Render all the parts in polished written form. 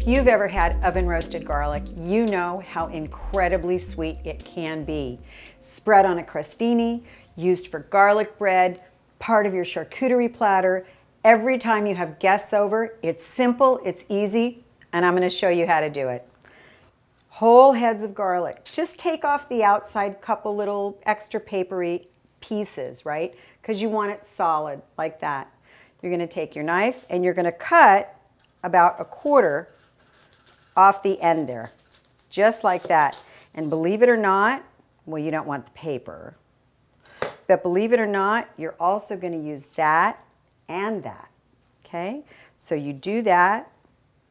If you've ever had oven roasted garlic, you know how incredibly sweet it can be. Spread on a crostini, used for garlic bread, part of your charcuterie platter. Every time you have guests over, it's simple, it's easy, and I'm going to show you how to do it. Whole heads of garlic. Just take off the outside couple little extra papery pieces, right? Because you want it solid like that. You're going to take your knife and you're going to cut about a quarter off the end there, just like that. And believe it or not, well, you don't want the paper, but believe it or not, you're also going to use that and that, okay? So you do that,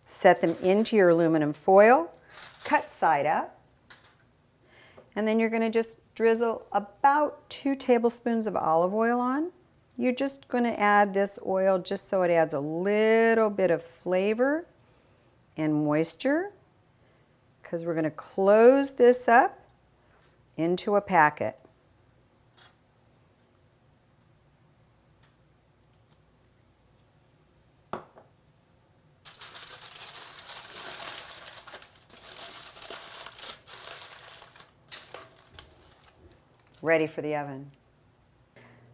set them into your aluminum foil, cut side up, and then you're going to just drizzle about 2 tablespoons of olive oil on. You're just going to add this oil just so it adds a little bit of flavor and moisture, because we're going to close this up into a packet. Ready for the oven.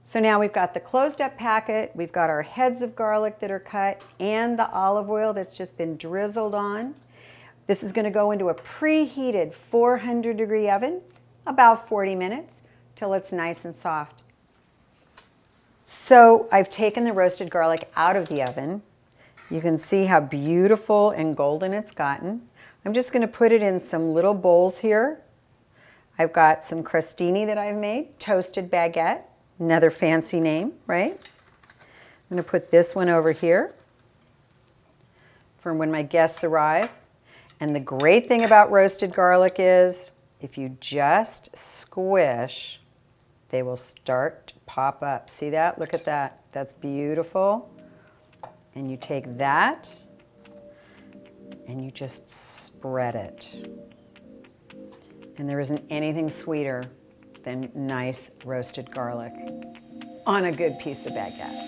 So now we've got the closed up packet, we've got our heads of garlic that are cut, and the olive oil that's just been drizzled on. This is going to go into a preheated 400-degree oven, about 40 minutes, till it's nice and soft. So I've taken the roasted garlic out of the oven. You can see how beautiful and golden it's gotten. I'm just going to put it in some little bowls here. I've got some crostini that I've made, toasted baguette, another fancy name, right? I'm going to put this one over here for when my guests arrive. And the great thing about roasted garlic is if you just squish, they will start to pop up. See that? Look at that. That's beautiful. And you take that and you just spread it. And there isn't anything sweeter than nice roasted garlic on a good piece of baguette.